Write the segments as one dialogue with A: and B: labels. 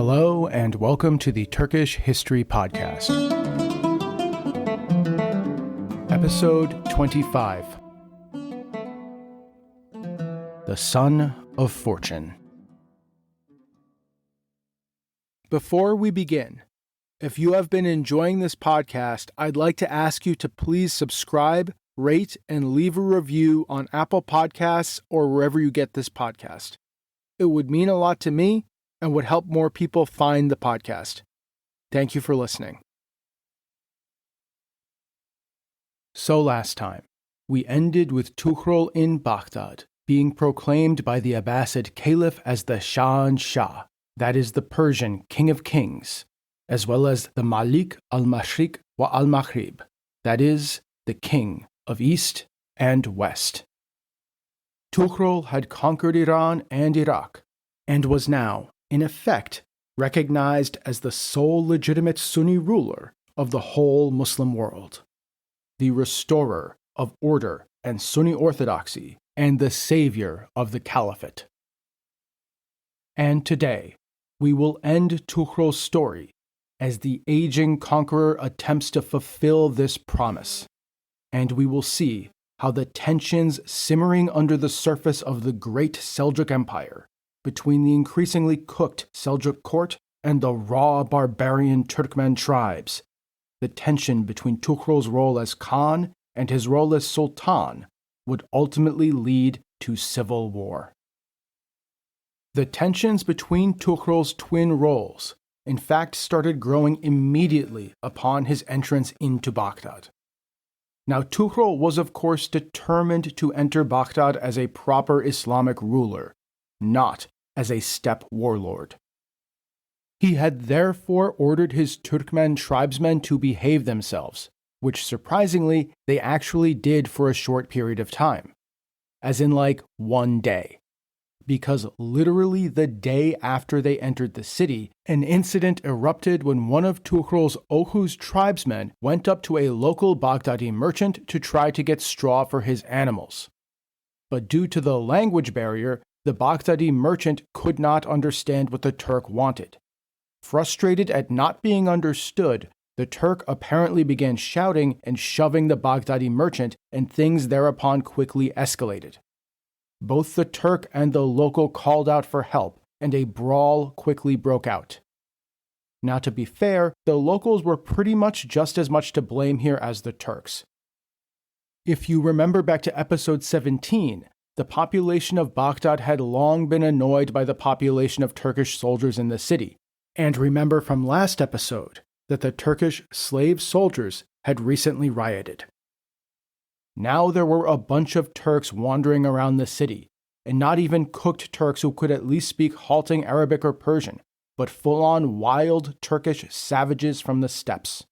A: Hello and welcome to the Turkish History Podcast. Episode 25. The Son of Fortune. Before we begin, if you have been enjoying this podcast, I'd like to ask you to please subscribe, rate, and leave a review on Apple Podcasts or wherever you get this podcast. It would mean a lot to me and would help more people find the podcast. Thank you for listening. So last time, we ended with Tughrul in Baghdad being proclaimed by the Abbasid Caliph as the Shah, that is the Persian King of Kings, as well as the Malik al-Mashriq wa al-Maghrib, that is the King of East and West. Tughrul had conquered Iran and Iraq, and was now, in effect, recognized as the sole legitimate Sunni ruler of the whole Muslim world, the restorer of order and Sunni orthodoxy, and the savior of the caliphate. And today, we will end Tughrul's story as the aging conqueror attempts to fulfill this promise, and we will see how the tensions simmering under the surface of the Great Seljuk Empire between the increasingly cooked Seljuk court and the raw barbarian Turkmen tribes, the tension between Tughrul's role as Khan and his role as Sultan, would ultimately lead to civil war. The tensions between Tughrul's twin roles, in fact, started growing immediately upon his entrance into Baghdad. Now, Tughrul was of course determined to enter Baghdad as a proper Islamic ruler, not as a steppe warlord. He had therefore ordered his Turkmen tribesmen to behave themselves, which surprisingly they actually did for a short period of time, as in like one day. Because literally the day after they entered the city, an incident erupted when one of Tughrul's Oghuz tribesmen went up to a local Baghdadi merchant to try to get straw for his animals. But due to the language barrier, the Baghdadi merchant could not understand what the Turk wanted. Frustrated at not being understood, the Turk apparently began shouting and shoving the Baghdadi merchant, and things thereupon quickly escalated. Both the Turk and the local called out for help, and a brawl quickly broke out. Now, to be fair, the locals were pretty much just as much to blame here as the Turks. If you remember back to episode 17, the population of Baghdad had long been annoyed by the population of Turkish soldiers in the city, and remember from last episode that the Turkish slave soldiers had recently rioted. Now there were a bunch of Turks wandering around the city, and not even cooked Turks who could at least speak halting Arabic or Persian, but full-on wild Turkish savages from the steppes.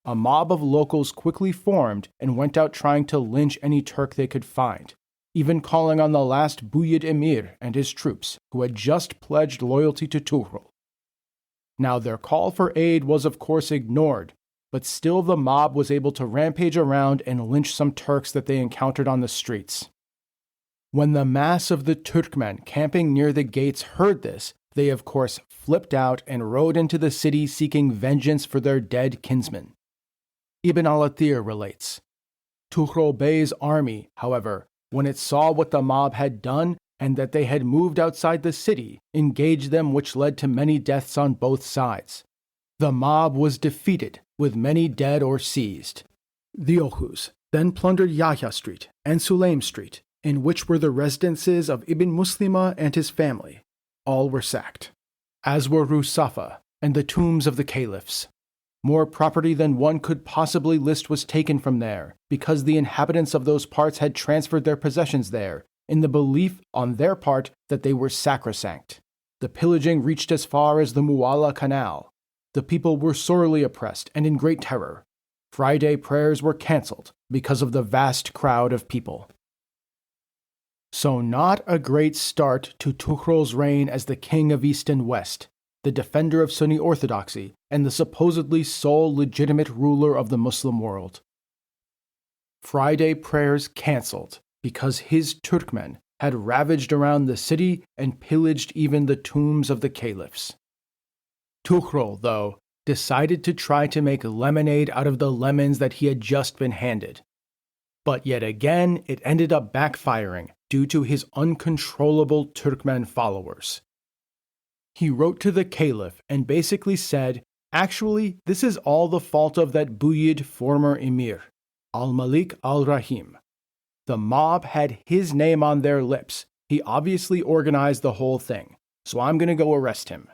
A: A mob of locals quickly formed and went out trying to lynch any Turk they could find, even calling on the last Buyid Emir and his troops, who had just pledged loyalty to Tughrul. Now their call for aid was of course ignored, but still the mob was able to rampage around and lynch some Turks that they encountered on the streets. When the mass of the Turkmen camping near the gates heard this, they of course flipped out and rode into the city seeking vengeance for their dead kinsmen. Ibn al-Athir relates, Tughrul Bey's army, however, when it saw what the mob had done and that they had moved outside the city, engaged them, which led to many deaths on both sides. The mob was defeated, with many dead or seized. The Oghuz then plundered Yahya Street and Sulaim Street, in which were the residences of Ibn Muslima and his family. All were sacked, as were Rusafa and the tombs of the caliphs. More property than one could possibly list was taken from there, because the inhabitants of those parts had transferred their possessions there, in the belief on their part that they were sacrosanct. The pillaging reached as far as the Mualla Canal. The people were sorely oppressed and in great terror. Friday prayers were cancelled because of the vast crowd of people. So not a great start to Tughrul's reign as the king of East and West, the defender of Sunni orthodoxy, and the supposedly sole legitimate ruler of the Muslim world. Friday prayers cancelled because his Turkmen had ravaged around the city and pillaged even the tombs of the caliphs. Tughrul, though, decided to try to make lemonade out of the lemons that he had just been handed. But yet again, it ended up backfiring due to his uncontrollable Turkmen followers. He wrote to the Caliph and basically said, actually, this is all the fault of that Buyid former emir, al-Malik al-Rahim. The mob had his name on their lips. He obviously organized the whole thing, so I'm going to go arrest him.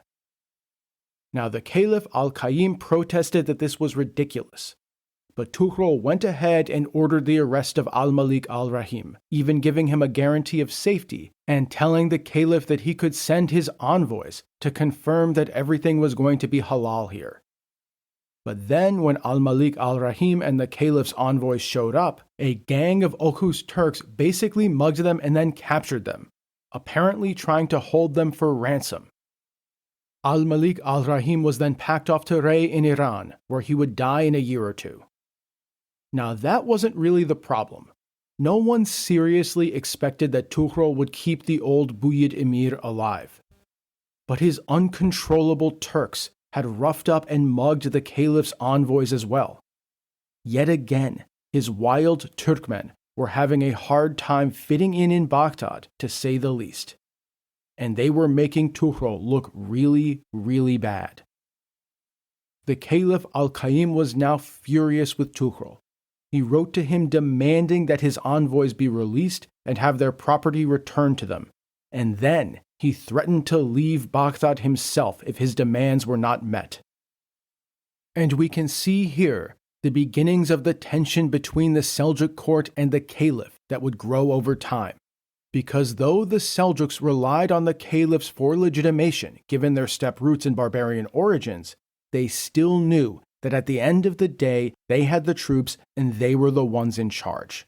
A: Now the Caliph al-Qayyim protested that this was ridiculous, but Tughrul went ahead and ordered the arrest of al-Malik al-Rahim, even giving him a guarantee of safety and telling the Caliph that he could send his envoys to confirm that everything was going to be halal here. But then when al-Malik al-Rahim and the Caliph's envoys showed up, a gang of Oghuz Turks basically mugged them and then captured them, apparently trying to hold them for ransom. Al-Malik al-Rahim was then packed off to Rey in Iran, where he would die in a year or two. Now that wasn't really the problem. No one seriously expected that Tughrul would keep the old Buyid emir alive. But his uncontrollable Turks had roughed up and mugged the Caliph's envoys as well. Yet again, his wild Turkmen were having a hard time fitting in Baghdad, to say the least. And they were making Tughrul look really, really bad. The Caliph al-Qayyim was now furious with Tughrul. He wrote to him demanding that his envoys be released and have their property returned to them, and then he threatened to leave Baghdad himself if his demands were not met. And we can see here the beginnings of the tension between the Seljuk court and the Caliph that would grow over time. Because though the Seljuks relied on the Caliphs for legitimation given their steppe roots and barbarian origins, they still knew that at the end of the day they had the troops and they were the ones in charge.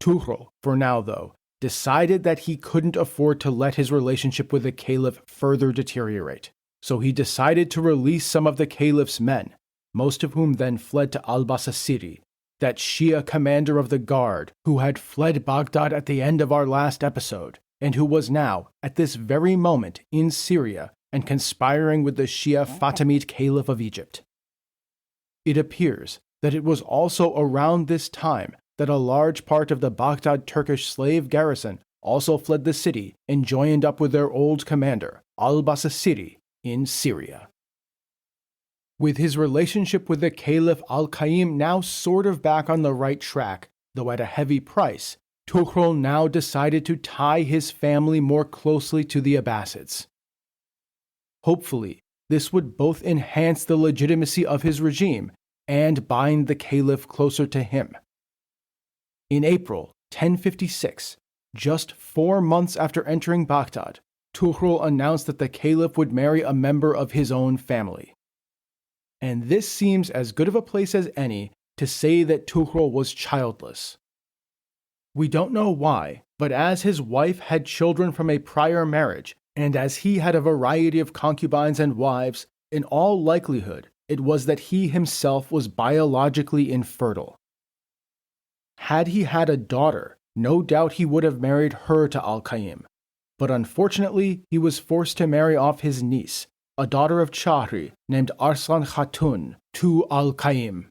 A: Tughrul, for now though, decided that he couldn't afford to let his relationship with the Caliph further deteriorate, so he decided to release some of the Caliph's men, most of whom then fled to al-Basasiri, that Shia commander of the guard who had fled Baghdad at the end of our last episode, and who was now, at this very moment, in Syria and conspiring with the Shia Fatimid Caliph of Egypt. It appears that it was also around this time that a large part of the Baghdad Turkish slave garrison also fled the city and joined up with their old commander, al-Basasiri, in Syria. With his relationship with the Caliph al-Qayyim now sort of back on the right track, though at a heavy price, Tughrul now decided to tie his family more closely to the Abbasids. Hopefully, this would both enhance the legitimacy of his regime and bind the Caliph closer to him. In April 1056, just 4 months after entering Baghdad, Tughrul announced that the Caliph would marry a member of his own family. And this seems as good of a place as any to say that Tughrul was childless. We don't know why, but as his wife had children from a prior marriage, and as he had a variety of concubines and wives, in all likelihood, it was that he himself was biologically infertile. Had he had a daughter, no doubt he would have married her to al-Qayyim, but unfortunately he was forced to marry off his niece, a daughter of Chahri named Arslan Khatun, to al-Qayyim.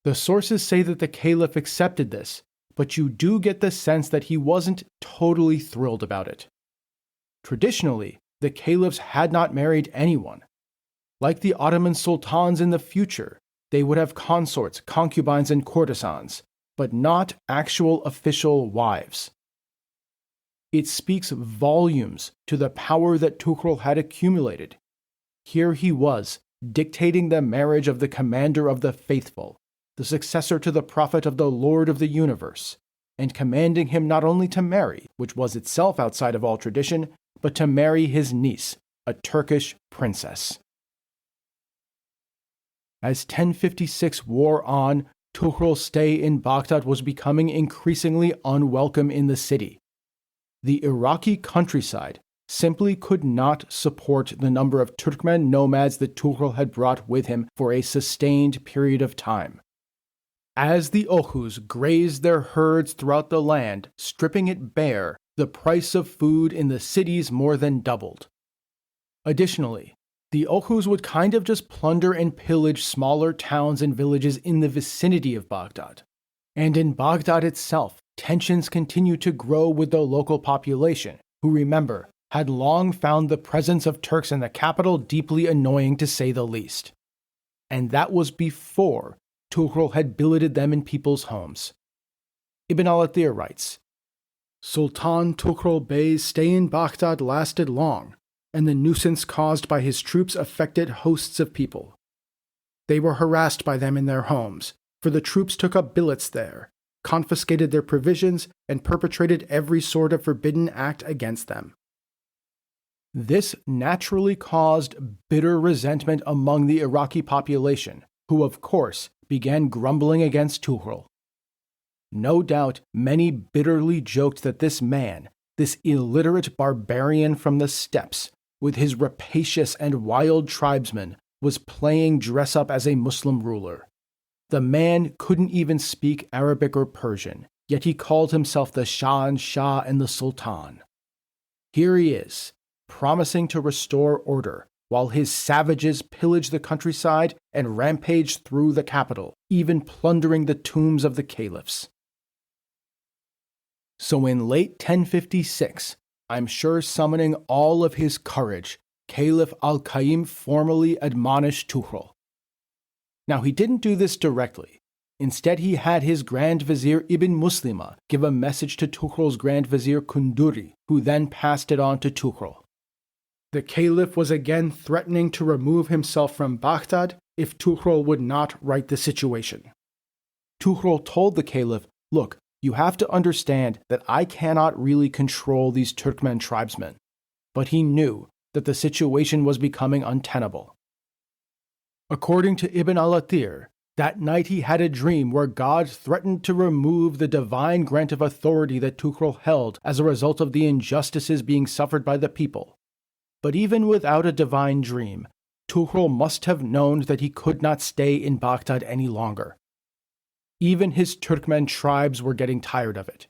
A: The sources say that the Caliph accepted this, but you do get the sense that he wasn't totally thrilled about it. Traditionally, the Caliphs had not married anyone. Like the Ottoman sultans in the future, they would have consorts, concubines, and courtesans, but not actual official wives. It speaks volumes to the power that Tughrul had accumulated. Here he was, dictating the marriage of the commander of the faithful, the successor to the prophet of the Lord of the universe, and commanding him not only to marry, which was itself outside of all tradition, but to marry his niece, a Turkish princess. As 1056 wore on, Tughrul's stay in Baghdad was becoming increasingly unwelcome in the city. The Iraqi countryside simply could not support the number of Turkmen nomads that Tughrul had brought with him for a sustained period of time. As the Oghuz grazed their herds throughout the land, stripping it bare, the price of food in the cities more than doubled. Additionally, The Oghuz would kind of just plunder and pillage smaller towns and villages in the vicinity of Baghdad. And in Baghdad itself, tensions continue to grow with the local population, who, remember, had long found the presence of Turks in the capital deeply annoying to say the least. And that was before Tughrul had billeted them in people's homes. Ibn al-Athir writes, Sultan Tughrul Bey's stay in Baghdad lasted long, and the nuisance caused by his troops affected hosts of people. They were harassed by them in their homes, for the troops took up billets there, confiscated their provisions, and perpetrated every sort of forbidden act against them. This naturally caused bitter resentment among the Iraqi population, who, of course, began grumbling against Tughrul. No doubt many bitterly joked that this man, this illiterate barbarian from the steppes, with his rapacious and wild tribesmen, was playing dress-up as a Muslim ruler. The man couldn't even speak Arabic or Persian, yet he called himself the Shah and the Sultan. Here he is, promising to restore order, while his savages pillage the countryside and rampage through the capital, even plundering the tombs of the caliphs. So in late 1056, I'm sure summoning all of his courage, Caliph al-Qaim formally admonished Tughrul. Now he didn't do this directly. Instead, he had his Grand Vizier Ibn Muslima give a message to Tughrul's Grand Vizier Kunduri, who then passed it on to Tughrul. The Caliph was again threatening to remove himself from Baghdad if Tughrul would not right the situation. Tughrul told the Caliph, look, you have to understand that I cannot really control these Turkmen tribesmen. But he knew that the situation was becoming untenable. According to Ibn al-Athir, that night he had a dream where God threatened to remove the divine grant of authority that Tughrul held as a result of the injustices being suffered by the people. But even without a divine dream, Tughrul must have known that he could not stay in Baghdad any longer. Even his Turkmen tribes were getting tired of it.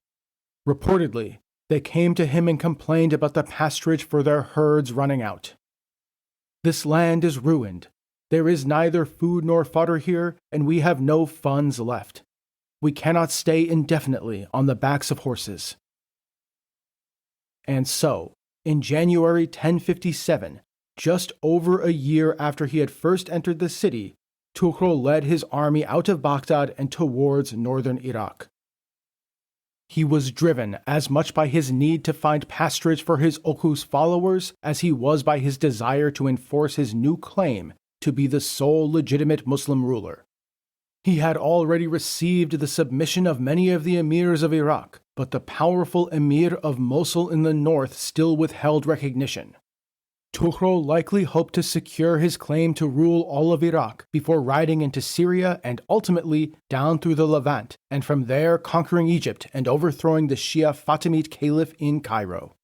A: Reportedly, they came to him and complained about the pasturage for their herds running out. This land is ruined. There is neither food nor fodder here, and we have no funds left. We cannot stay indefinitely on the backs of horses. And so, in January 1057, just over a year after he had first entered the city, Tughrul led his army out of Baghdad and towards northern Iraq. He was driven as much by his need to find pasturage for his Oghuz followers as he was by his desire to enforce his new claim to be the sole legitimate Muslim ruler. He had already received the submission of many of the emirs of Iraq, but the powerful emir of Mosul in the north still withheld recognition. Tughrul likely hoped to secure his claim to rule all of Iraq before riding into Syria and ultimately down through the Levant, and from there conquering Egypt and overthrowing the Shia Fatimid Caliph in Cairo.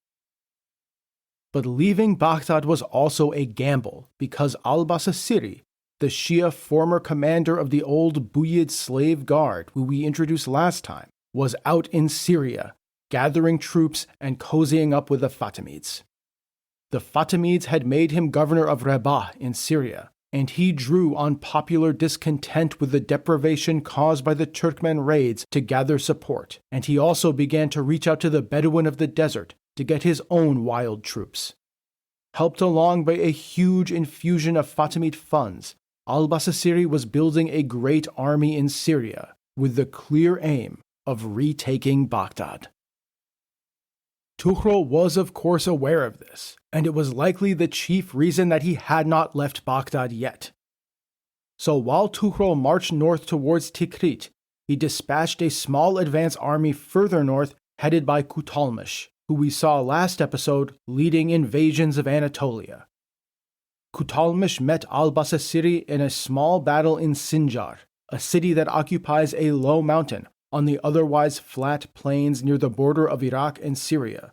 A: But leaving Baghdad was also a gamble because al-Basasiri, the Shia former commander of the old Buyid slave guard who we introduced last time, was out in Syria, gathering troops and cozying up with the Fatimids. The Fatimids had made him governor of Rabah in Syria, and he drew on popular discontent with the deprivation caused by the Turkmen raids to gather support, and he also began to reach out to the Bedouin of the desert to get his own wild troops. Helped along by a huge infusion of Fatimid funds, al-Basasiri was building a great army in Syria with the clear aim of retaking Baghdad. Tughrul was of course aware of this, and it was likely the chief reason that he had not left Baghdad yet. So while Tughrul marched north towards Tikrit, he dispatched a small advance army further north headed by Kutalmish, who we saw last episode leading invasions of Anatolia. Kutalmish met al-Basasiri in a small battle in Sinjar, a city that occupies a low mountain on the otherwise flat plains near the border of Iraq and Syria.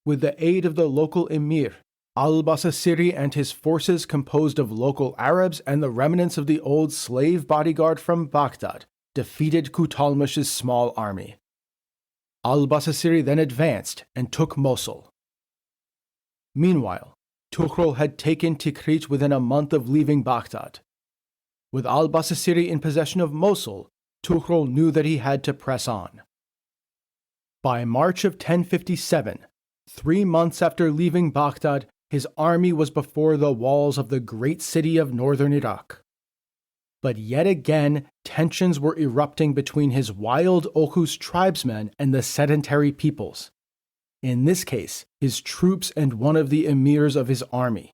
A: With the aid of the local emir, al-Basasiri and his forces composed of local Arabs and the remnants of the old slave bodyguard from Baghdad defeated Kutalmish's small army. Al-Basasiri then advanced and took Mosul. Meanwhile, Tughrul had taken Tikrit within a month of leaving Baghdad. With al-Basasiri in possession of Mosul, Tughrul knew that he had to press on. By March of 1057, 3 months after leaving Baghdad, his army was before the walls of the great city of northern Iraq. But yet again, tensions were erupting between his wild Oghuz tribesmen and the sedentary peoples. In this case, his troops and one of the emirs of his army.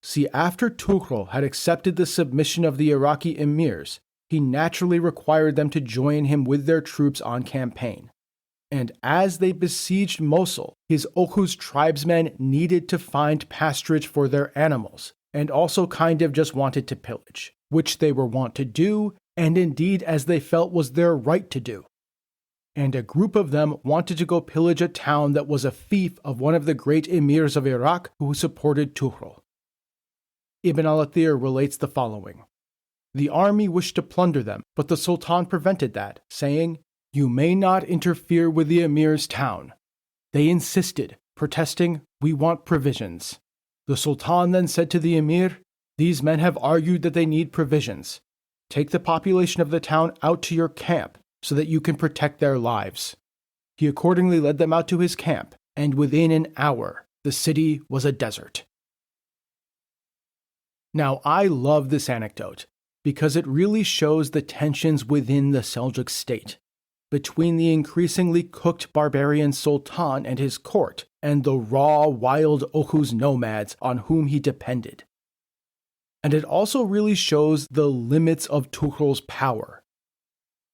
A: See, after Tughrul had accepted the submission of the Iraqi emirs, he naturally required them to join him with their troops on campaign. And as they besieged Mosul, his Oghuz tribesmen needed to find pasturage for their animals, and also kind of just wanted to pillage, which they were wont to do, and indeed as they felt was their right to do. And a group of them wanted to go pillage a town that was a fief of one of the great emirs of Iraq who supported Tughrul. Ibn al-Athir relates the following. The army wished to plunder them, but the Sultan prevented that, saying, "You may not interfere with the emir's town." They insisted, protesting, "We want provisions." The Sultan then said to the emir, "These men have argued that they need provisions. Take the population of the town out to your camp, so that you can protect their lives." He accordingly led them out to his camp, and within an hour, the city was a desert. Now, I love this anecdote, because it really shows the tensions within the Seljuk state, between the increasingly cooked barbarian sultan and his court, and the raw, wild Oghuz nomads on whom he depended. And it also really shows the limits of Tughrul's power.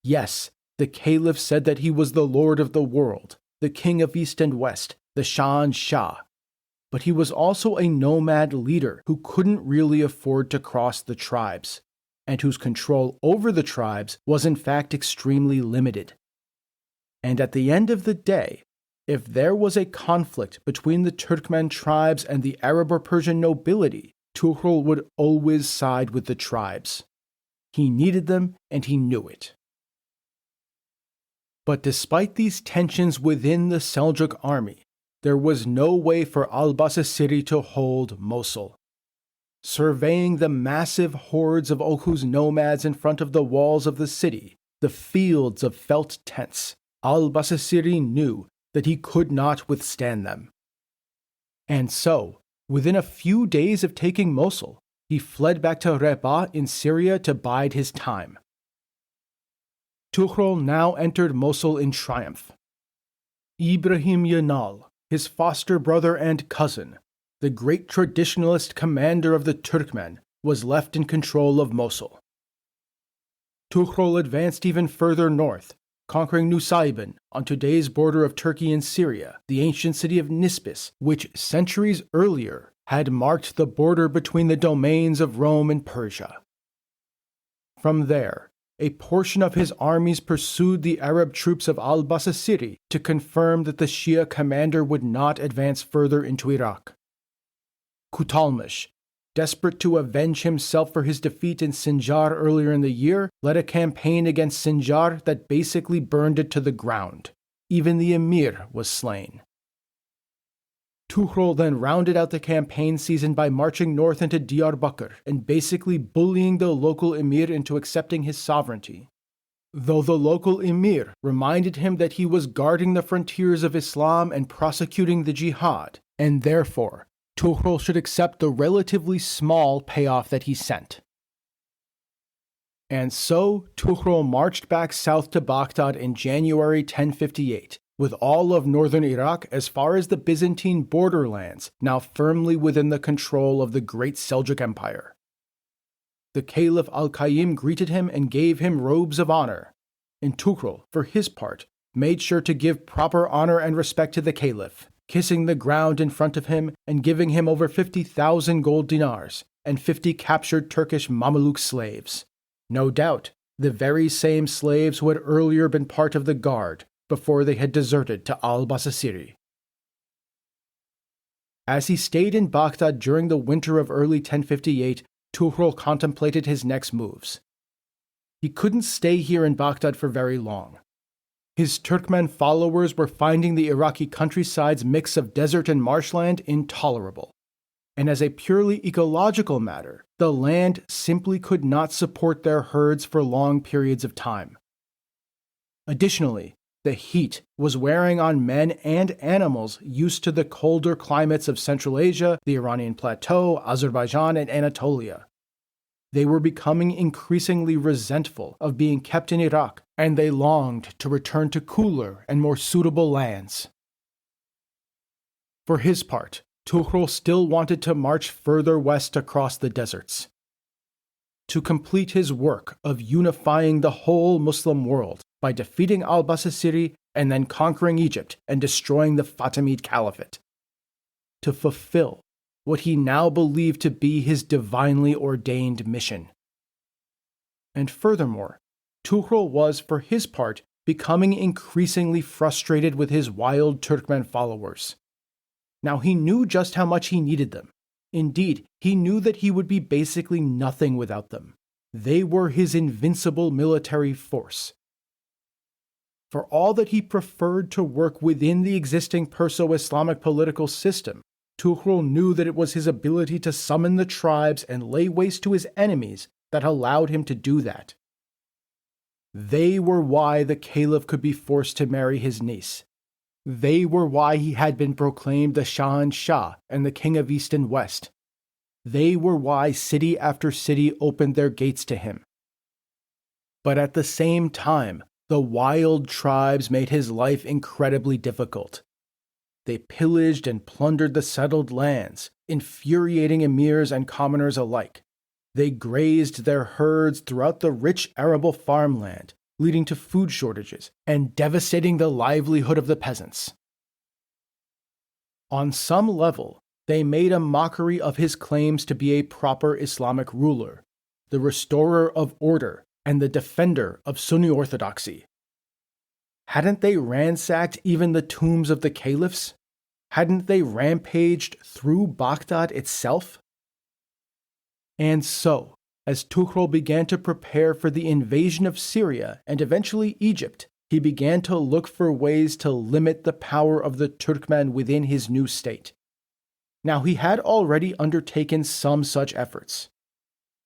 A: Yes, the Caliph said that he was the Lord of the world, the King of East and West, the Shah, but he was also a nomad leader who couldn't really afford to cross the tribes, and whose control over the tribes was in fact extremely limited. And at the end of the day, if there was a conflict between the Turkmen tribes and the Arab or Persian nobility, Tughrul would always side with the tribes. He needed them, and he knew it. But despite these tensions within the Seljuk army, there was no way for al-Basasiri to hold Mosul. Surveying the massive hordes of Oghuz nomads in front of the walls of the city, the fields of felt tents, al-Basasiri knew that he could not withstand them. And so, within a few days of taking Mosul, he fled back to Revolts in Syria to bide his time. Tughrul now entered Mosul in triumph. Ibrahim Yanal, his foster brother and cousin, the great traditionalist commander of the Turkmen, was left in control of Mosul. Tughrul advanced even further north, conquering Nusaybin on today's border of Turkey and Syria, the ancient city of Nispis, which centuries earlier had marked the border between the domains of Rome and Persia. From there, a portion of his armies pursued the Arab troops of al-Basasiri to confirm that the Shia commander would not advance further into Iraq. Kutalmish, desperate to avenge himself for his defeat in Sinjar earlier in the year, led a campaign against Sinjar that basically burned it to the ground. Even the emir was slain. Tughrul then rounded out the campaign season by marching north into Diyarbakir and basically bullying the local emir into accepting his sovereignty. Though the local emir reminded him that he was guarding the frontiers of Islam and prosecuting the jihad, and therefore Tughrul should accept the relatively small payoff that he sent. And so Tughrul marched back south to Baghdad in January 1058, with all of northern Iraq as far as the Byzantine borderlands now firmly within the control of the Great Seljuk Empire. The Caliph al-Qayyim greeted him and gave him robes of honor, and Tughrul, for his part, made sure to give proper honor and respect to the Caliph, kissing the ground in front of him and giving him over 50,000 gold dinars and 50 captured Turkish Mameluke slaves. No doubt, the very same slaves who had earlier been part of the guard before they had deserted to al-Basasiri. As he stayed in Baghdad during the winter of early 1058, Tughrul contemplated his next moves. He couldn't stay here in Baghdad for very long. His Turkmen followers were finding the Iraqi countryside's mix of desert and marshland intolerable, and as a purely ecological matter, the land simply could not support their herds for long periods of time. Additionally, the heat was wearing on men and animals used to the colder climates of Central Asia, the Iranian Plateau, Azerbaijan, and Anatolia. They were becoming increasingly resentful of being kept in Iraq, and they longed to return to cooler and more suitable lands. For his part, Tughrul still wanted to march further west across the deserts. To complete his work of unifying the whole Muslim world by defeating al-Basasiri and then conquering Egypt and destroying the Fatimid Caliphate. To fulfill what he now believed to be his divinely ordained mission. And furthermore, Tughrul was, for his part, becoming increasingly frustrated with his wild Turkmen followers. Now he knew just how much he needed them. Indeed, he knew that he would be basically nothing without them. They were his invincible military force. For all that he preferred to work within the existing Perso-Islamic political system, Tughrul knew that it was his ability to summon the tribes and lay waste to his enemies that allowed him to do that. They were why the Caliph could be forced to marry his niece. They were why he had been proclaimed the Shah and the King of East and West. They were why city after city opened their gates to him. But at the same time, the wild tribes made his life incredibly difficult. They pillaged and plundered the settled lands, infuriating emirs and commoners alike. They grazed their herds throughout the rich arable farmland, leading to food shortages and devastating the livelihood of the peasants. On some level, they made a mockery of his claims to be a proper Islamic ruler, the restorer of order and the defender of Sunni orthodoxy. Hadn't they ransacked even the tombs of the caliphs? Hadn't they rampaged through Baghdad itself? And so, as Tughrul began to prepare for the invasion of Syria and eventually Egypt, he began to look for ways to limit the power of the Turkmen within his new state. Now, he had already undertaken some such efforts.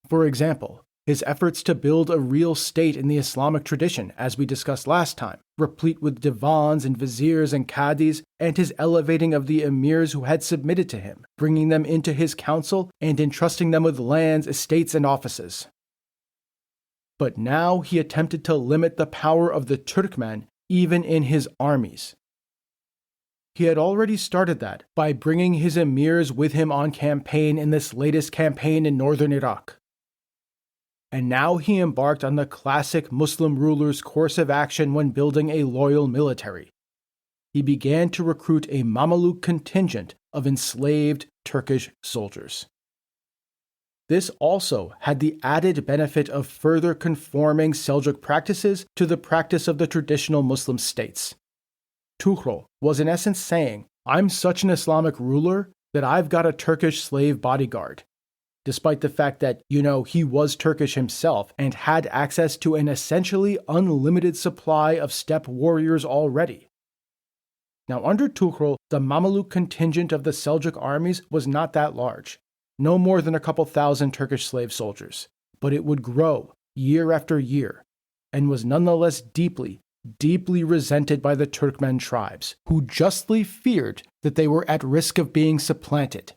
A: For example, his efforts to build a real state in the Islamic tradition, as we discussed last time, replete with divans and viziers and qadis, and his elevating of the emirs who had submitted to him, bringing them into his council and entrusting them with lands, estates, and offices. But now he attempted to limit the power of the Turkmen even in his armies. He had already started that by bringing his emirs with him on campaign in this latest campaign in northern Iraq. And now he embarked on the classic Muslim ruler's course of action when building a loyal military. He began to recruit a Mameluke contingent of enslaved Turkish soldiers. This also had the added benefit of further conforming Seljuk practices to the practice of the traditional Muslim states. Tughrul was in essence saying, "I'm such an Islamic ruler that I've got a Turkish slave bodyguard," despite the fact that, he was Turkish himself and had access to an essentially unlimited supply of steppe warriors already. Now, under Tughrul, the Mameluke contingent of the Seljuk armies was not that large, no more than a couple thousand Turkish slave soldiers, but it would grow year after year, and was nonetheless deeply resented by the Turkmen tribes, who justly feared that they were at risk of being supplanted.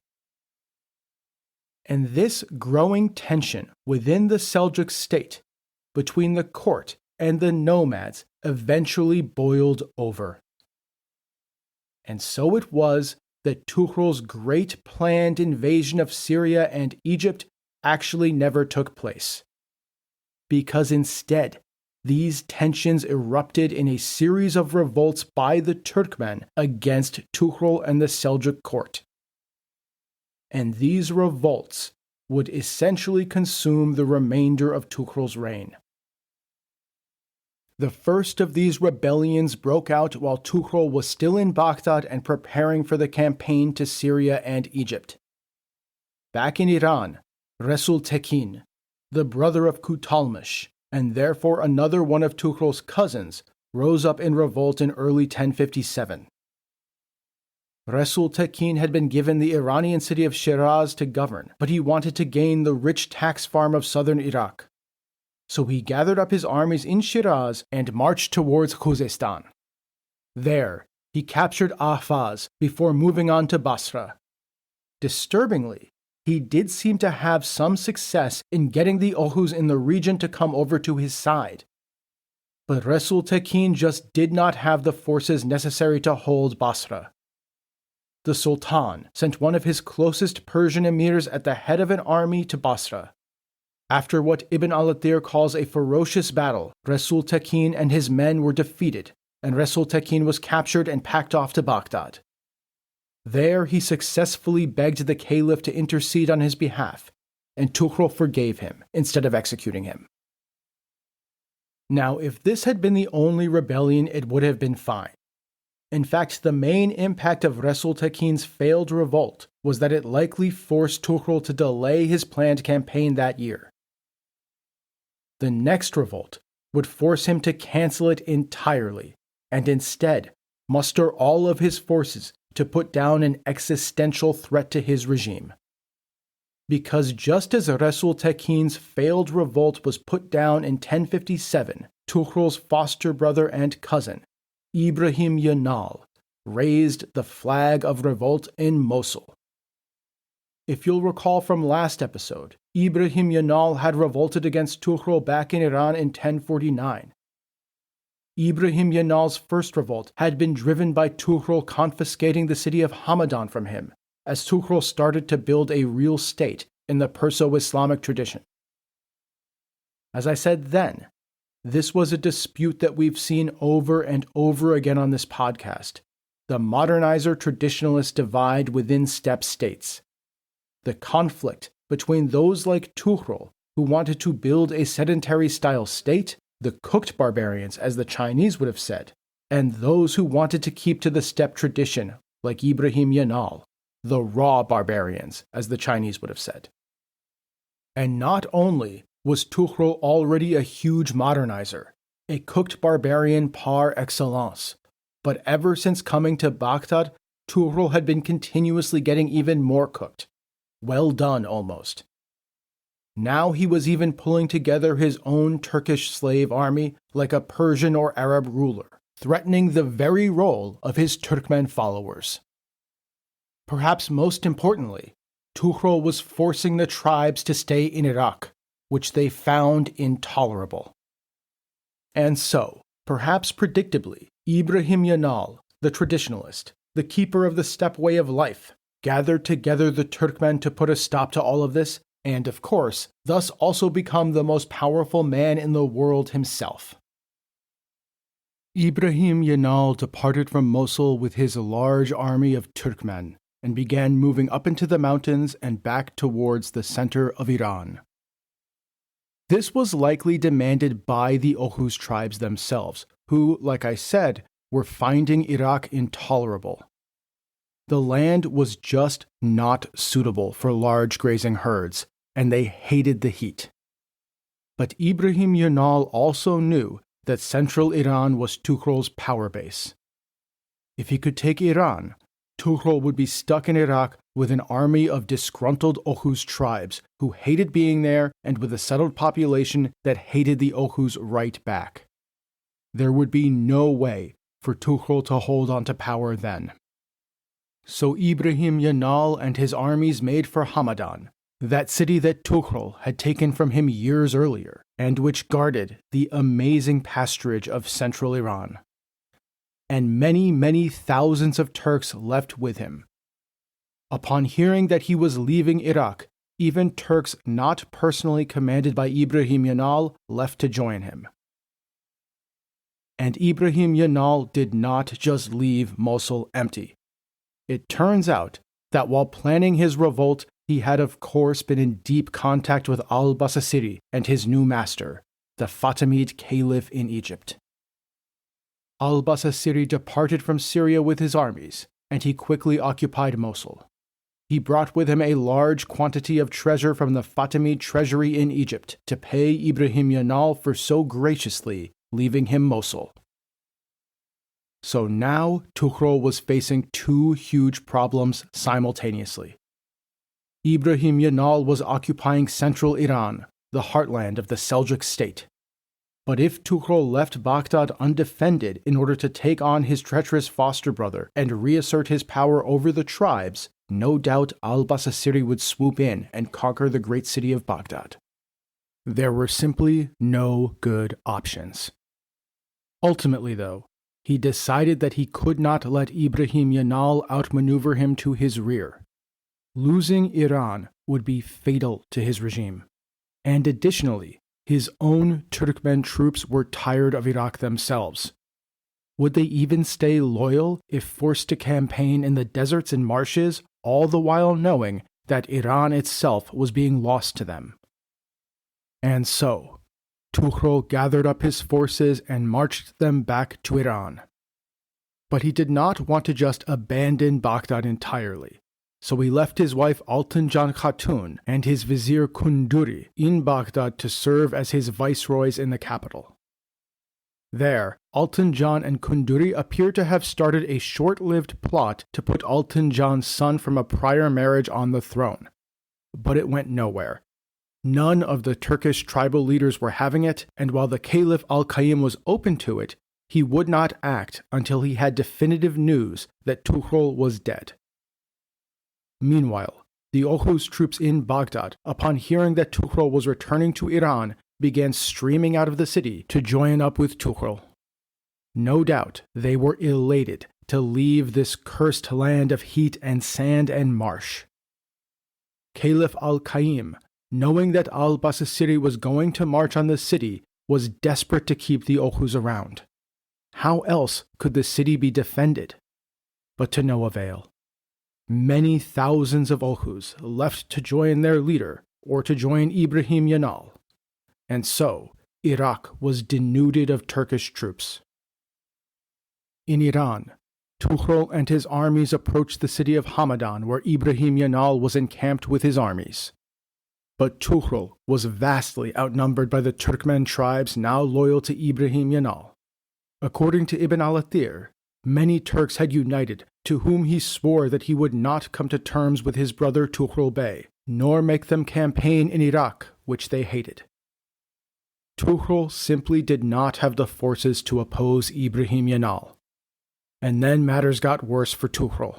A: And this growing tension within the Seljuk state between the court and the nomads eventually boiled over. And so it was that Tughrul's great planned invasion of Syria and Egypt actually never took place. Because instead, these tensions erupted in a series of revolts by the Turkmen against Tughrul and the Seljuk court. And these revolts would essentially consume the remainder of Tughrul's reign. The first of these rebellions broke out while Tughrul was still in Baghdad and preparing for the campaign to Syria and Egypt. Back in Iran, Resul Tekin, the brother of Kutalmish, and therefore another one of Tughrul's cousins, rose up in revolt in early 1057. Resul Tekin had been given the Iranian city of Shiraz to govern, but he wanted to gain the rich tax farm of southern Iraq. So he gathered up his armies in Shiraz and marched towards Khuzestan. There, he captured Ahvaz before moving on to Basra. Disturbingly, he did seem to have some success in getting the Oghuz in the region to come over to his side. But Resul Tekin just did not have the forces necessary to hold Basra. The Sultan sent one of his closest Persian emirs at the head of an army to Basra. After what Ibn al-Athir calls a ferocious battle, Resul Tekin and his men were defeated, and Resul Tekin was captured and packed off to Baghdad. There he successfully begged the Caliph to intercede on his behalf, and Tughrul forgave him instead of executing him. Now, if this had been the only rebellion, it would have been fine. In fact, the main impact of Resul Tekin's failed revolt was that it likely forced Tughrul to delay his planned campaign that year. The next revolt would force him to cancel it entirely, and instead muster all of his forces to put down an existential threat to his regime. Because just as Resul Tekin's failed revolt was put down in 1057, Tughrul's foster brother and cousin, Ibrahim Yanal, raised the flag of revolt in Mosul. If you'll recall from last episode, Ibrahim Yanal had revolted against Tughrul back in Iran in 1049. Ibrahim Yanal's first revolt had been driven by Tughrul confiscating the city of Hamadan from him, as Tughrul started to build a real state in the Perso-Islamic tradition. As I said then, this was a dispute that we've seen over and over again on this podcast, the modernizer-traditionalist divide within steppe states. The conflict between those like Tughrul, who wanted to build a sedentary-style state, the cooked barbarians, as the Chinese would have said, and those who wanted to keep to the steppe tradition, like Ibrahim Yanal, the raw barbarians, as the Chinese would have said. And not only was Tughrul already a huge modernizer, a cooked barbarian par excellence, but ever since coming to Baghdad, Tughrul had been continuously getting even more cooked. Well done, almost. Now he was even pulling together his own Turkish slave army like a Persian or Arab ruler, threatening the very role of his Turkmen followers. Perhaps most importantly, Tughrul was forcing the tribes to stay in Iraq, which they found intolerable. And so, perhaps predictably, Ibrahim Yanal, the traditionalist, the keeper of the steppe way of life, gathered together the Turkmen to put a stop to all of this, and of course, thus also become the most powerful man in the world himself. Ibrahim Yanal departed from Mosul with his large army of Turkmen, and began moving up into the mountains and back towards the center of Iran. This was likely demanded by the Oghuz tribes themselves, who, like I said, were finding Iraq intolerable. The land was just not suitable for large grazing herds, and they hated the heat. But Ibrahim Yanal also knew that central Iran was Tughrul's power base. If he could take Iran, Tughrul would be stuck in Iraq with an army of disgruntled Oghuz tribes who hated being there and with a settled population that hated the Oghuz right back. There would be no way for Tughrul to hold on to power then. So Ibrahim Yanal and his armies made for Hamadan, that city that Tughrul had taken from him years earlier, and which guarded the amazing pasturage of central Iran. And many, many thousands of Turks left with him. Upon hearing that he was leaving Iraq, even Turks not personally commanded by Ibrahim Yanal left to join him. And Ibrahim Yanal did not just leave Mosul empty. It turns out that while planning his revolt, he had of course been in deep contact with al-Basasiri and his new master, the Fatimid Caliph in Egypt. Al-Basasiri departed from Syria with his armies, and he quickly occupied Mosul. He brought with him a large quantity of treasure from the Fatimid treasury in Egypt to pay Ibrahim Yanal for so graciously leaving him Mosul. So now Tughrul was facing two huge problems simultaneously. Ibrahim Yanal was occupying central Iran, the heartland of the Seljuk state. But if Tughrul left Baghdad undefended in order to take on his treacherous foster brother and reassert his power over the tribes, no doubt al-Basasiri would swoop in and conquer the great city of Baghdad. There were simply no good options. Ultimately, though, he decided that he could not let Ibrahim Yanal outmaneuver him to his rear. Losing Iran would be fatal to his regime. And additionally, his own Turkmen troops were tired of Iraq themselves. Would they even stay loyal if forced to campaign in the deserts and marshes, all the while knowing that Iran itself was being lost to them? And so, Tughrul gathered up his forces and marched them back to Iran. But he did not want to just abandon Baghdad entirely, so he left his wife Altanjan Khatun and his vizier Kunduri in Baghdad to serve as his viceroys in the capital. There, Altanjan and Kunduri appear to have started a short-lived plot to put Altanjan's son from a prior marriage on the throne. But it went nowhere. None of the Turkish tribal leaders were having it, and while the Caliph al-Qayyim was open to it, he would not act until he had definitive news that Tughrul was dead. Meanwhile, the Oghuz troops in Baghdad, upon hearing that Tughrul was returning to Iran, began streaming out of the city to join up with Tughrul. No doubt they were elated to leave this cursed land of heat and sand and marsh. Caliph al-Qayyim, knowing that al-Basasiri was going to march on the city, was desperate to keep the Oghuz around. How else could the city be defended? But to no avail. Many thousands of Oghuz left to join their leader or to join Ibrahim Yanal. And so, Iraq was denuded of Turkish troops. In Iran, Tughrul and his armies approached the city of Hamadan, where Ibrahim Yanal was encamped with his armies. But Tughrul was vastly outnumbered by the Turkmen tribes now loyal to Ibrahim Yanal. According to Ibn al-Athir, many Turks had united, to whom he swore that he would not come to terms with his brother Tughrul Bey, nor make them campaign in Iraq, which they hated. Tughrul simply did not have the forces to oppose Ibrahim Yanal. And then matters got worse for Tughrul.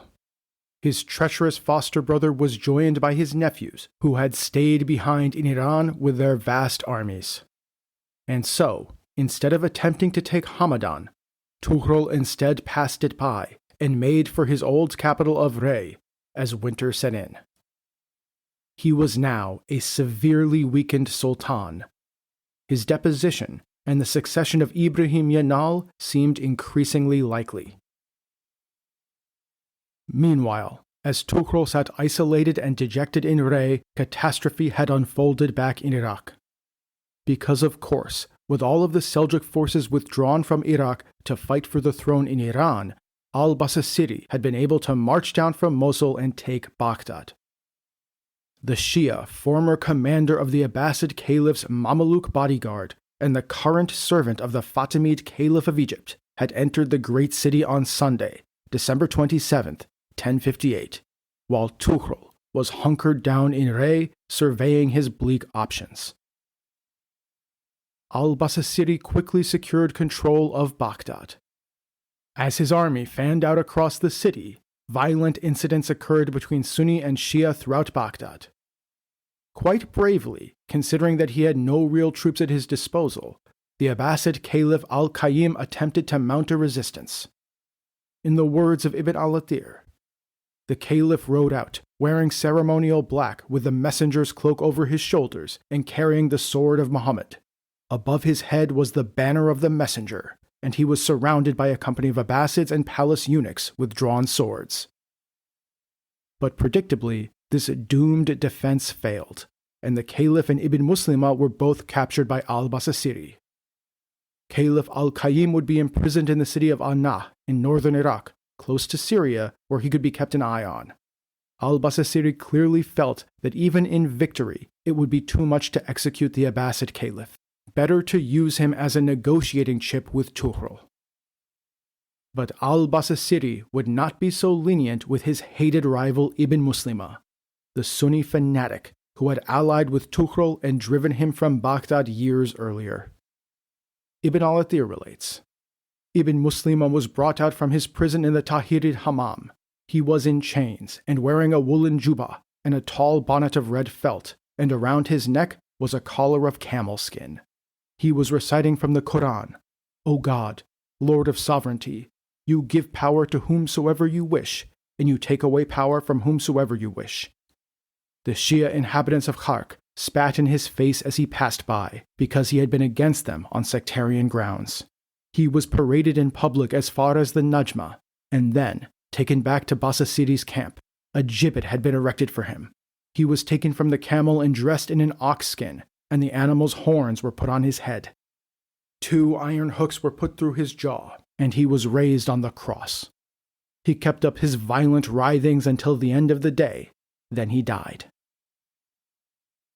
A: His treacherous foster brother was joined by his nephews, who had stayed behind in Iran with their vast armies. And so, instead of attempting to take Hamadan, Tughrul instead passed it by and made for his old capital of Rey as winter set in. He was now a severely weakened sultan. His deposition and the succession of Ibrahim Yanal seemed increasingly likely. Meanwhile, as Tughrul sat isolated and dejected in Rey, catastrophe had unfolded back in Iraq. Because of course, with all of the Seljuk forces withdrawn from Iraq to fight for the throne in Iran, al-Basasiri had been able to march down from Mosul and take Baghdad. The Shia, former commander of the Abbasid Caliph's Mameluke bodyguard and the current servant of the Fatimid Caliph of Egypt, had entered the great city on Sunday, December 27th, 1058, while Tughrul was hunkered down in Rey, surveying his bleak options. Al-Basasiri quickly secured control of Baghdad. As his army fanned out across the city, violent incidents occurred between Sunni and Shia throughout Baghdad. Quite bravely, considering that he had no real troops at his disposal, the Abbasid Caliph al-Qayyim attempted to mount a resistance. In the words of Ibn al-Athir, the Caliph rode out, wearing ceremonial black with the messenger's cloak over his shoulders and carrying the sword of Muhammad. Above his head was the banner of the messenger, and he was surrounded by a company of Abbasids and palace eunuchs with drawn swords. But predictably, this doomed defense failed, and the Caliph and Ibn Muslima were both captured by al-Basasiri. Caliph al-Qayyim would be imprisoned in the city of Anna in northern Iraq, close to Syria, where he could be kept an eye on. Al-Basasiri clearly felt that even in victory, it would be too much to execute the Abbasid Caliph. Better to use him as a negotiating chip with Tughrul. But al-Basasiri would not be so lenient with his hated rival Ibn Muslima, the Sunni fanatic who had allied with Tughrul and driven him from Baghdad years earlier. Ibn al-Athir relates, Ibn Muslima was brought out from his prison in the Tahiri Hammam. He was in chains and wearing a woolen juba and a tall bonnet of red felt, and around his neck was a collar of camel skin. He was reciting from the Quran, O God, Lord of sovereignty, you give power to whomsoever you wish, and you take away power from whomsoever you wish. The Shia inhabitants of Khark spat in his face as he passed by, because he had been against them on sectarian grounds. He was paraded in public as far as the Najma, and then, taken back to Basasiri's camp, a gibbet had been erected for him. He was taken from the camel and dressed in an ox skin, and the animal's horns were put on his head. 2 iron hooks were put through his jaw, and he was raised on the cross. He kept up his violent writhings until the end of the day, then he died.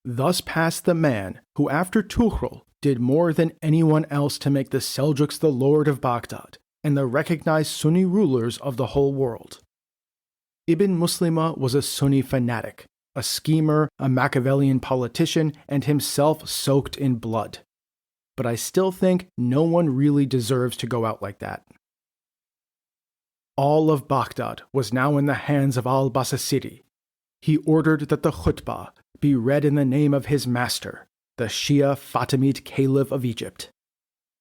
A: Thus passed the man who, after Tughrul, did more than anyone else to make the Seljuks the lord of Baghdad and the recognized Sunni rulers of the whole world. Ibn Muslima was a Sunni fanatic, a schemer, a Machiavellian politician, and himself soaked in blood. But I still think no one really deserves to go out like that. All of Baghdad was now in the hands of al-Basasiri. He ordered that the khutbah be read in the name of his master, the Shia Fatimid Caliph of Egypt.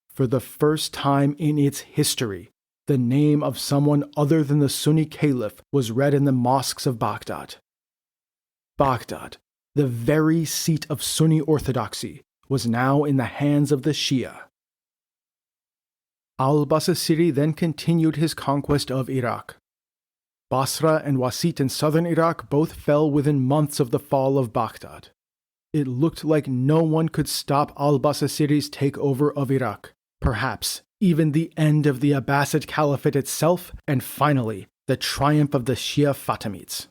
A: For the first time in its history, the name of someone other than the Sunni Caliph was read in the mosques of Baghdad. Baghdad, the very seat of Sunni orthodoxy, was now in the hands of the Shia. Al-Basasiri then continued his conquest of Iraq. Basra and Wasit in southern Iraq both fell within months of the fall of Baghdad. It looked like no one could stop al-Basasiri's takeover of Iraq, perhaps even the end of the Abbasid Caliphate itself, and finally, the triumph of the Shia Fatimids.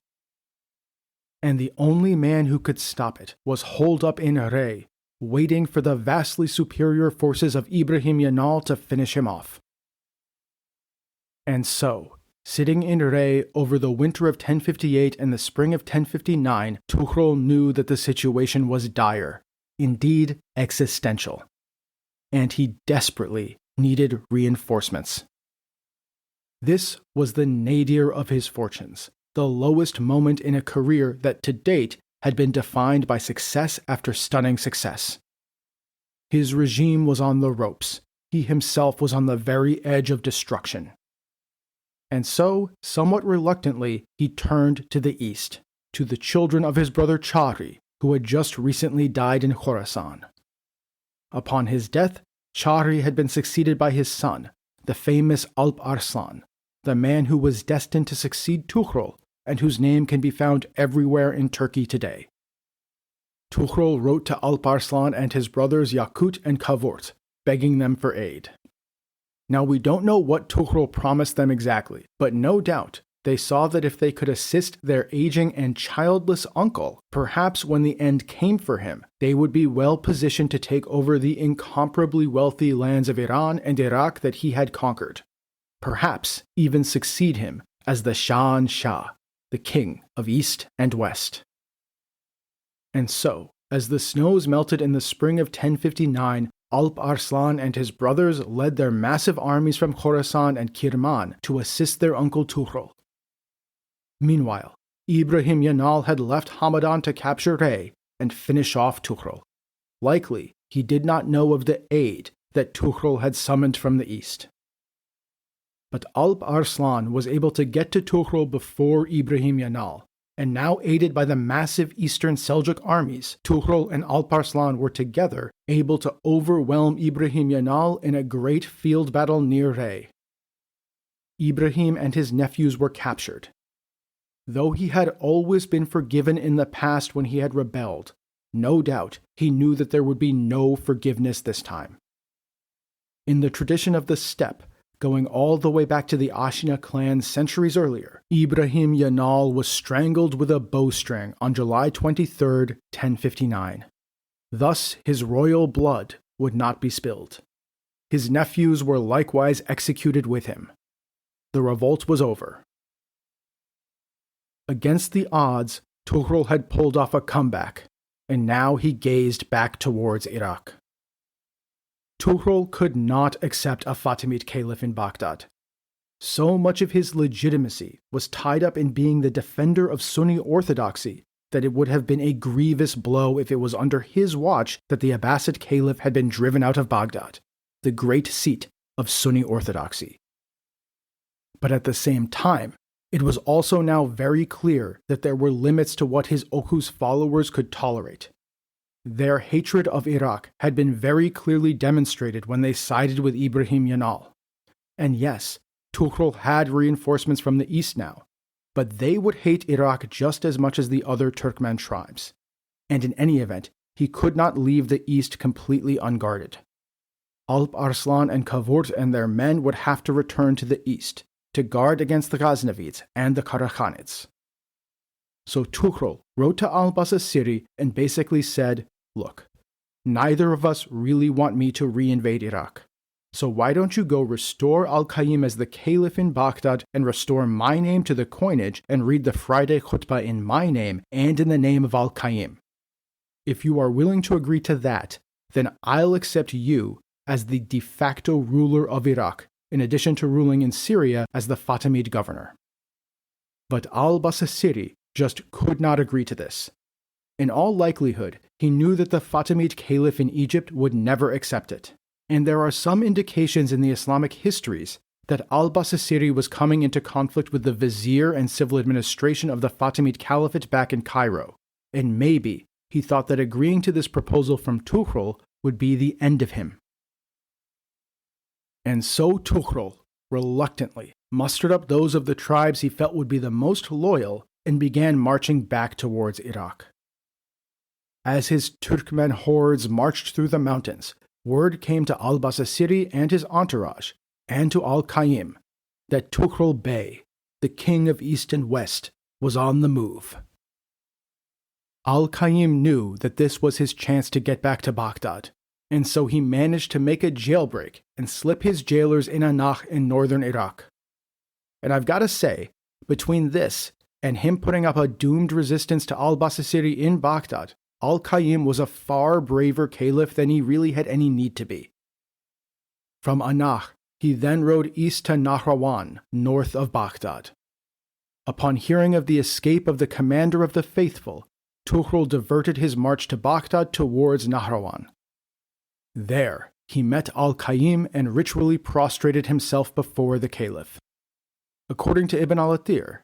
A: And the only man who could stop it was holed up in Rey, waiting for the vastly superior forces of Ibrahim Yanal to finish him off. And so, sitting in Rey over the winter of 1058 and the spring of 1059, Tughrul knew that the situation was dire, indeed existential. And he desperately needed reinforcements. This was the nadir of his fortunes, the lowest moment in a career that to date had been defined by success after stunning success. His regime was on the ropes. He himself was on the very edge of destruction. And so, somewhat reluctantly, he turned to the east, to the children of his brother Chari, who had just recently died in Khorasan. Upon his death, Chari had been succeeded by his son, the famous Alp Arslan, the man who was destined to succeed Tughrul, and whose name can be found everywhere in Turkey today. Tughrul wrote to Alp Arslan and his brothers Yakut and Kavort, begging them for aid. Now we don't know what Tughrul promised them exactly, but no doubt they saw that if they could assist their aging and childless uncle, perhaps when the end came for him, they would be well positioned to take over the incomparably wealthy lands of Iran and Iraq that he had conquered. Perhaps even succeed him as the Shah, the king of East and West. And so, as the snows melted in the spring of 1059, Alp Arslan and his brothers led their massive armies from Khorasan and Kirman to assist their uncle Tughrul. Meanwhile, Ibrahim Yanal had left Hamadan to capture Rey and finish off Tughrul. Likely, he did not know of the aid that Tughrul had summoned from the east. But Alp Arslan was able to get to Tughrul before Ibrahim Yanal, and now aided by the massive eastern Seljuk armies, Tughrul and Alp Arslan were together able to overwhelm Ibrahim Yanal in a great field battle near Rey. Ibrahim and his nephews were captured. Though he had always been forgiven in the past when he had rebelled, no doubt he knew that there would be no forgiveness this time. In the tradition of the steppe, going all the way back to the Ashina clan centuries earlier, Ibrahim Yanal was strangled with a bowstring on July 23, 1059. Thus, his royal blood would not be spilled. His nephews were likewise executed with him. The revolt was over. Against the odds, Tughrul had pulled off a comeback, and now he gazed back towards Iraq. Tughrul could not accept a Fatimid Caliph in Baghdad. So much of his legitimacy was tied up in being the defender of Sunni orthodoxy that it would have been a grievous blow if it was under his watch that the Abbasid Caliph had been driven out of Baghdad, the great seat of Sunni orthodoxy. But at the same time, it was also now very clear that there were limits to what his Oghuz followers could tolerate. Their hatred of Iraq had been very clearly demonstrated when they sided with Ibrahim Yanal. And yes, Tughrul had reinforcements from the east now, but they would hate Iraq just as much as the other Turkmen tribes. And in any event, he could not leave the east completely unguarded. Alp Arslan and Kavurt and their men would have to return to the east, to guard against the Ghaznavids and the Karakhanids. So Tughrul wrote to al-Basasiri and basically said, "Look, neither of us really want me to reinvade Iraq. So why don't you go restore al-Qayyim as the caliph in Baghdad and restore my name to the coinage and read the Friday khutbah in my name and in the name of al-Qayyim? If you are willing to agree to that, then I'll accept you as the de facto ruler of Iraq, in addition to ruling in Syria as the Fatimid governor." But al-Basasiri just could not agree to this. In all likelihood, he knew that the Fatimid Caliph in Egypt would never accept it. And there are some indications in the Islamic histories that al-Basasiri was coming into conflict with the vizier and civil administration of the Fatimid Caliphate back in Cairo, and maybe he thought that agreeing to this proposal from Tughrul would be the end of him. And so Tughrul, reluctantly, mustered up those of the tribes he felt would be the most loyal and began marching back towards Iraq. As his Turkmen hordes marched through the mountains, word came to al-Basasiri and his entourage, and to al-Qayyim, that Tughrul Bey, the king of East and West, was on the move. Al-Qayyim knew that this was his chance to get back to Baghdad, and so he managed to make a jailbreak and slip his jailers in Anah in northern Iraq. And I've got to say, between this and him putting up a doomed resistance to al-Basasiri in Baghdad, al-Qayyim was a far braver caliph than he really had any need to be. From Anah, he then rode east to Nahrawan, north of Baghdad. Upon hearing of the escape of the commander of the faithful, Tughrul diverted his march to Baghdad towards Nahrawan. There, he met al-Qayyim and ritually prostrated himself before the caliph. According to Ibn al-Athir,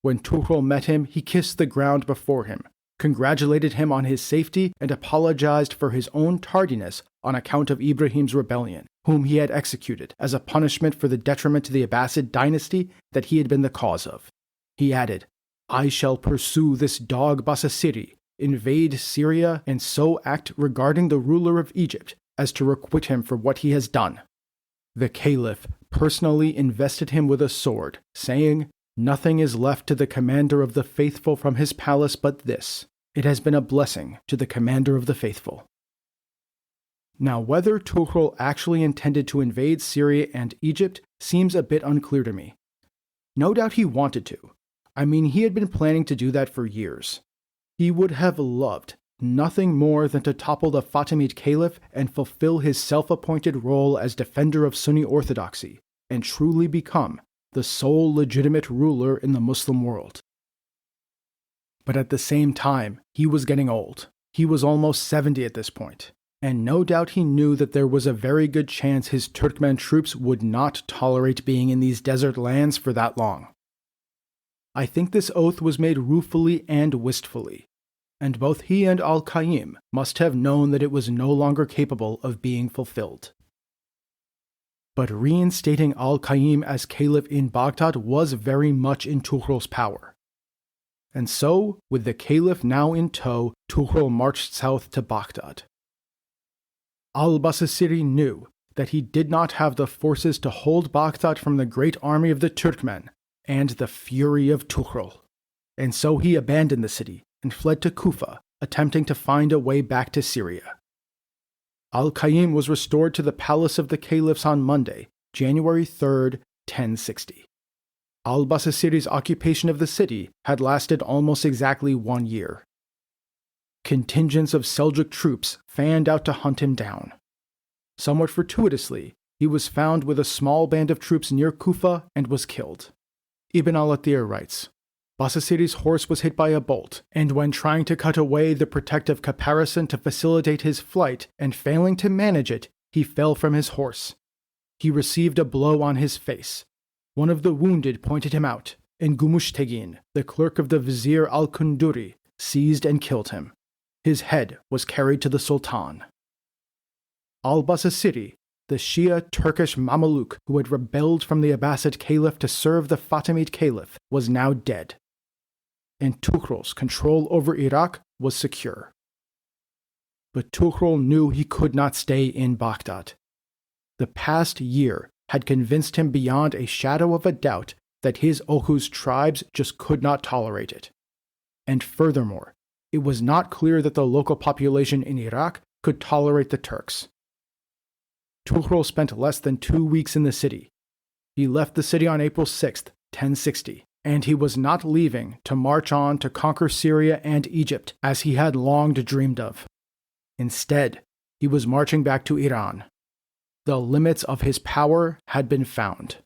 A: when Tughrul met him, he kissed the ground before him, congratulated him on his safety, and apologized for his own tardiness on account of Ibrahim's rebellion, whom he had executed as a punishment for the detriment to the Abbasid dynasty that he had been the cause of. He added, "I shall pursue this dog Basasiri, invade Syria, and so act regarding the ruler of Egypt as to requite him for what he has done." The caliph personally invested him with a sword, saying, "Nothing is left to the commander of the faithful from his palace but this. It has been a blessing to the commander of the faithful." Now, whether Tughrul actually intended to invade Syria and Egypt seems a bit unclear to me. No doubt he wanted to. I mean, he had been planning to do that for years. He would have loved nothing more than to topple the Fatimid Caliph and fulfill his self-appointed role as defender of Sunni orthodoxy, and truly become the sole legitimate ruler in the Muslim world. But at the same time, he was getting old. He was almost 70 at this point, and no doubt he knew that there was a very good chance his Turkmen troops would not tolerate being in these desert lands for that long. I think this oath was made ruefully and wistfully, and both he and al-Qayyim must have known that it was no longer capable of being fulfilled. But reinstating al-Qayyim as caliph in Baghdad was very much in Tughrul's power. And so, with the caliph now in tow, Tughrul marched south to Baghdad. Al-Basasiri knew that he did not have the forces to hold Baghdad from the great army of the Turkmen and the fury of Tughrul, and so he abandoned the city and fled to Kufa, attempting to find a way back to Syria. Al-Qayyim was restored to the palace of the caliphs on Monday, January 3rd, 1060. al-Basasiri's occupation of the city had lasted almost exactly 1 year. Contingents of Seljuk troops fanned out to hunt him down. Somewhat fortuitously, he was found with a small band of troops near Kufa and was killed. Ibn al-Athir writes, Basasiri's horse was hit by a bolt, and when trying to cut away the protective caparison to facilitate his flight and failing to manage it, he fell from his horse. He received a blow on his face. One of the wounded pointed him out, and Gumushtegin, the clerk of the vizier al-Kunduri, seized and killed him. His head was carried to the Sultan. Al-Basasiri, the Shia Turkish Mameluke who had rebelled from the Abbasid Caliph to serve the Fatimid Caliph, was now dead, and Tughrul's control over Iraq was secure. But Tughrul knew he could not stay in Baghdad. The past year had convinced him beyond a shadow of a doubt that his Oghuz tribes just could not tolerate it. And furthermore, it was not clear that the local population in Iraq could tolerate the Turks. Tughrul spent less than 2 weeks in the city. He left the city on April 6, 1060, and he was not leaving to march on to conquer Syria and Egypt as he had long dreamed of. Instead, he was marching back to Iran. The limits of his power had been found.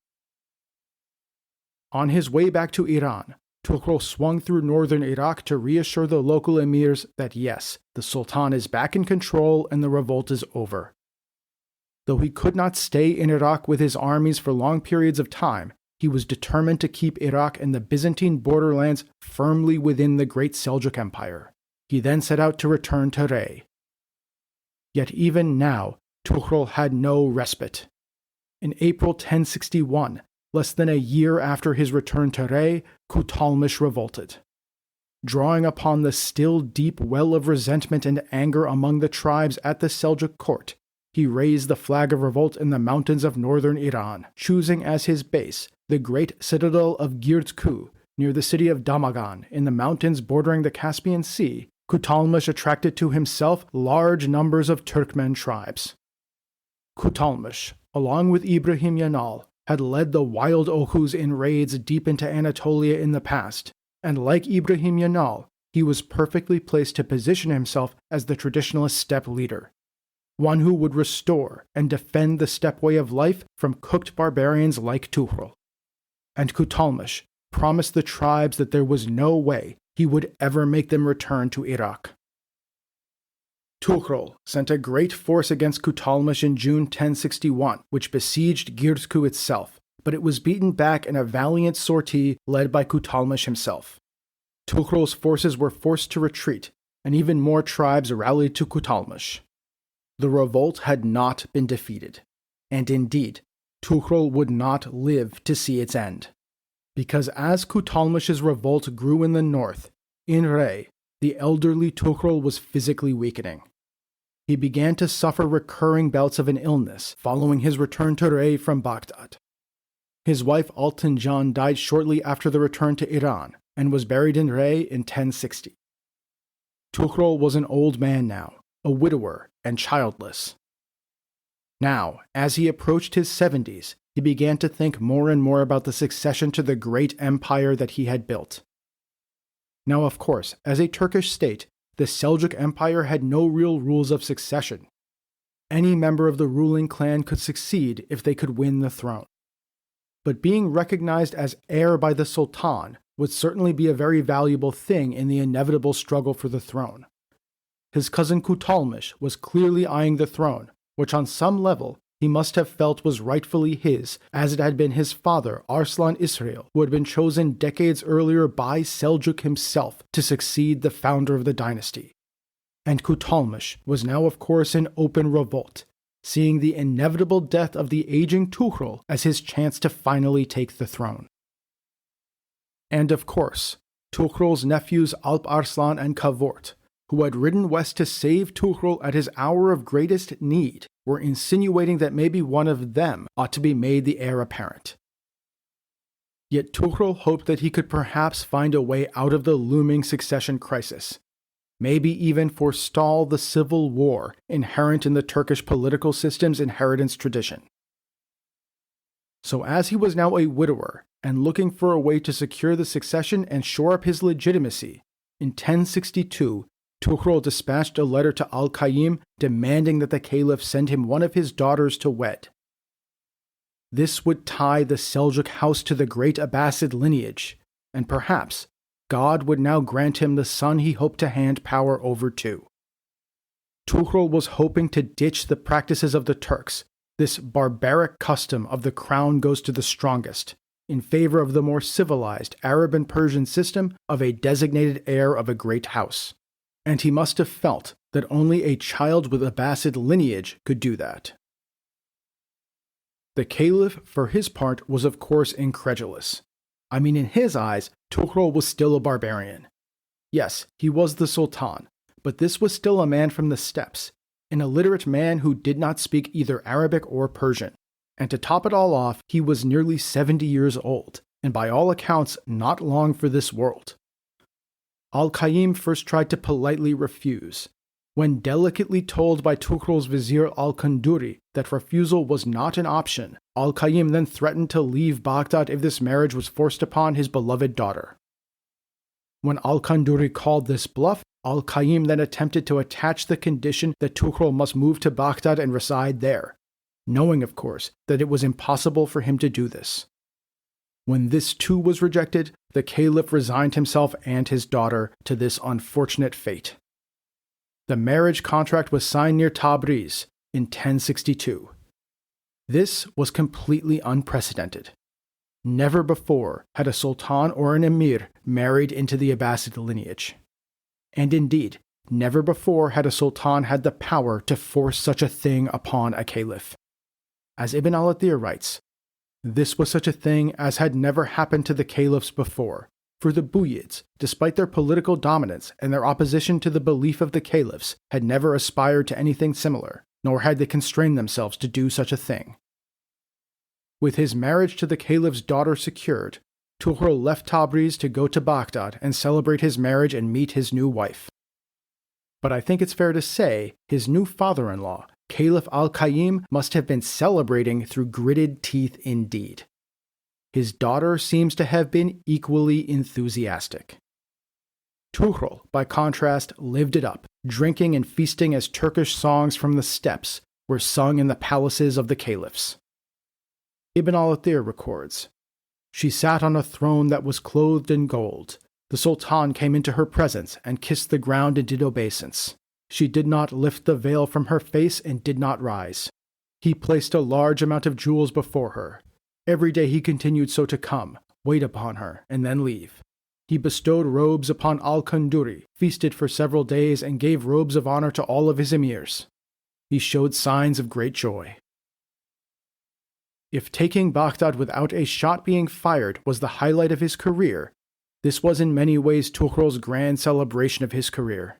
A: On his way back to Iran, Tughrul swung through northern Iraq to reassure the local emirs that yes, the Sultan is back in control and the revolt is over. Though he could not stay in Iraq with his armies for long periods of time, he was determined to keep Iraq and the Byzantine borderlands firmly within the Great Seljuk Empire. He then set out to return to Rey. Yet even now, Tughrul had no respite. In April 1061, less than a year after his return to Rey, Kutalmish revolted. Drawing upon the still deep well of resentment and anger among the tribes at the Seljuk court, he raised the flag of revolt in the mountains of northern Iran, choosing as his base the great citadel of Girtku near the city of Damaghan in the mountains bordering the Caspian Sea. Kutalmish attracted to himself large numbers of Turkmen tribes. Kutalmish, along with Ibrahim Yanal, had led the wild Oghuz in raids deep into Anatolia in the past, and like Ibrahim Yanal, he was perfectly placed to position himself as the traditionalist steppe leader, one who would restore and defend the steppe way of life from cooked barbarians like Tughrul. And Kutalmish promised the tribes that there was no way he would ever make them return to Iraq. Tughrul sent a great force against Kutalmish in June 1061, which besieged Girtku itself, but it was beaten back in a valiant sortie led by Kutalmish himself. Tughrul's forces were forced to retreat, and even more tribes rallied to Kutalmish. The revolt had not been defeated, and indeed, Tughrul would not live to see its end. Because as Kutalmish's revolt grew in the north, in Rey, the elderly Tughrul was physically weakening. He began to suffer recurring bouts of an illness following his return to Rey from Baghdad. His wife Altanjan died shortly after the return to Iran and was buried in Rey in 1060. Tughrul was an old man now, a widower and childless. Now, as he approached his 70s, he began to think more and more about the succession to the great empire that he had built. Now, of course, as a Turkish state, the Seljuk Empire had no real rules of succession. Any member of the ruling clan could succeed if they could win the throne. But being recognized as heir by the Sultan would certainly be a very valuable thing in the inevitable struggle for the throne. His cousin Kutalmish was clearly eyeing the throne, which on some level he must have felt was rightfully his, as it had been his father, Arslan Israel, who had been chosen decades earlier by Seljuk himself to succeed the founder of the dynasty. And Kutalmish was now of course in open revolt, seeing the inevitable death of the aging Tughrul as his chance to finally take the throne. And of course, Tughrul's nephews Alp Arslan and Kavort, who had ridden west to save Tughrul at his hour of greatest need, were insinuating that maybe one of them ought to be made the heir apparent. Yet Tughrul hoped that he could perhaps find a way out of the looming succession crisis, maybe even forestall the civil war inherent in the Turkish political system's inheritance tradition. So as he was now a widower and looking for a way to secure the succession and shore up his legitimacy, in 1062, Tughrul dispatched a letter to al-Qayyim demanding that the caliph send him one of his daughters to wed. This would tie the Seljuk house to the great Abbasid lineage, and perhaps God would now grant him the son he hoped to hand power over to. Tughrul was hoping to ditch the practices of the Turks, this barbaric custom of the crown goes to the strongest, in favor of the more civilized Arab and Persian system of a designated heir of a great house. And he must have felt that only a child with Abbasid lineage could do that. The caliph, for his part, was of course incredulous. I mean, in his eyes, Tughrul was still a barbarian. Yes, he was the sultan, but this was still a man from the steppes, an illiterate man who did not speak either Arabic or Persian. And to top it all off, he was nearly 70 years old, and by all accounts, not long for this world. Al-Qayyim first tried to politely refuse. When delicately told by Tughrul's vizier al-Kunduri that refusal was not an option, al-Qayyim then threatened to leave Baghdad if this marriage was forced upon his beloved daughter. When al-Kunduri called this bluff, al-Qayyim then attempted to attach the condition that Tughrul must move to Baghdad and reside there, knowing, of course, that it was impossible for him to do this. When this too was rejected, the caliph resigned himself and his daughter to this unfortunate fate. The marriage contract was signed near Tabriz in 1062. This was completely unprecedented. Never before had a sultan or an emir married into the Abbasid lineage. And indeed, never before had a sultan had the power to force such a thing upon a caliph. As Ibn al-Athir writes, this was such a thing as had never happened to the caliphs before, for the Buyids, despite their political dominance and their opposition to the belief of the caliphs, had never aspired to anything similar, nor had they constrained themselves to do such a thing. With his marriage to the caliph's daughter secured, Tughrul left Tabriz to go to Baghdad and celebrate his marriage and meet his new wife. But I think it's fair to say his new father-in-law, Caliph al-Qayyim, must have been celebrating through gritted teeth indeed. His daughter seems to have been equally enthusiastic. Tughrul, by contrast, lived it up, drinking and feasting as Turkish songs from the steppes were sung in the palaces of the caliphs. Ibn al-Athir records, "She sat on a throne that was clothed in gold. The sultan came into her presence and kissed the ground and did obeisance. She did not lift the veil from her face and did not rise. He placed a large amount of jewels before her. Every day he continued so to come, wait upon her, and then leave. He bestowed robes upon al-Kunduri, feasted for several days, and gave robes of honor to all of his emirs. He showed signs of great joy." If taking Baghdad without a shot being fired was the highlight of his career, this was in many ways Tughrul's grand celebration of his career.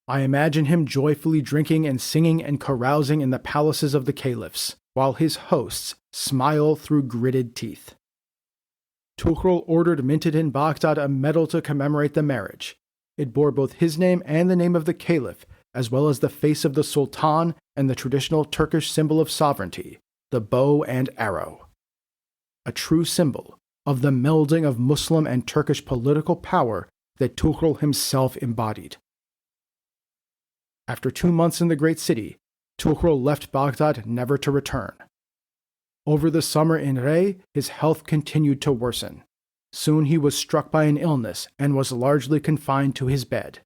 A: I imagine him joyfully drinking and singing and carousing in the palaces of the caliphs, while his hosts smile through gritted teeth. Tughrul ordered minted in Baghdad a medal to commemorate the marriage. It bore both his name and the name of the caliph, as well as the face of the sultan and the traditional Turkish symbol of sovereignty, the bow and arrow. A true symbol of the melding of Muslim and Turkish political power that Tughrul himself embodied. After 2 months in the great city, Tughrul left Baghdad never to return. Over the summer in Rey, his health continued to worsen. Soon he was struck by an illness and was largely confined to his bed.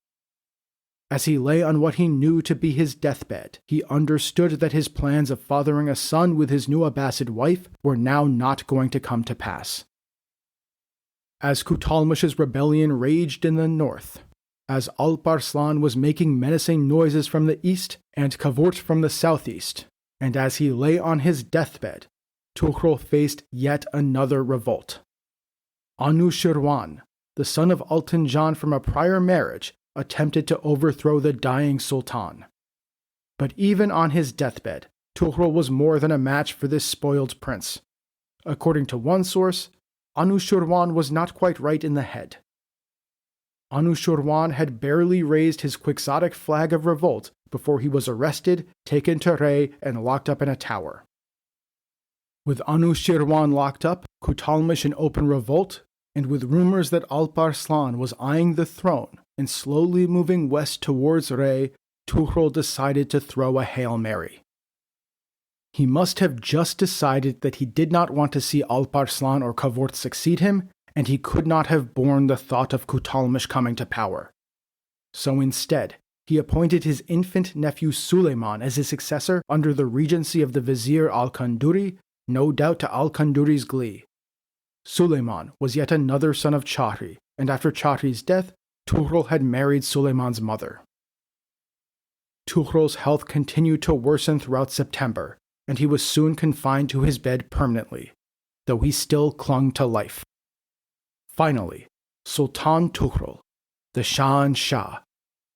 A: As he lay on what he knew to be his deathbed, he understood that his plans of fathering a son with his new Abbasid wife were now not going to come to pass. As Kutalmish's rebellion raged in the north, as Alp Arslan was making menacing noises from the east and Kavurt from the southeast, and as he lay on his deathbed, Tughrul faced yet another revolt. Anushirwan, the son of Altanjan from a prior marriage, attempted to overthrow the dying sultan. But even on his deathbed, Tughrul was more than a match for this spoiled prince. According to one source, Anushirwan was not quite right in the head. Anushirwan had barely raised his quixotic flag of revolt before he was arrested, taken to Rey, and locked up in a tower. With Anushirwan locked up, Kutalmish in open revolt, and with rumors that Alp Arslan was eyeing the throne and slowly moving west towards Rey, Tughrul decided to throw a Hail Mary. He must have just decided that he did not want to see Alp Arslan or Kavort succeed him, and he could not have borne the thought of Kutalmish coming to power. So instead, he appointed his infant nephew Suleiman as his successor under the regency of the vizier al-Kanduri, no doubt to al-Kanduri's glee. Suleiman was yet another son of Chahri, and after Chahri's death, Tughrul had married Suleiman's mother. Tughrul's health continued to worsen throughout September, and he was soon confined to his bed permanently, though he still clung to life. Finally, Sultan Tughrul, the Shah,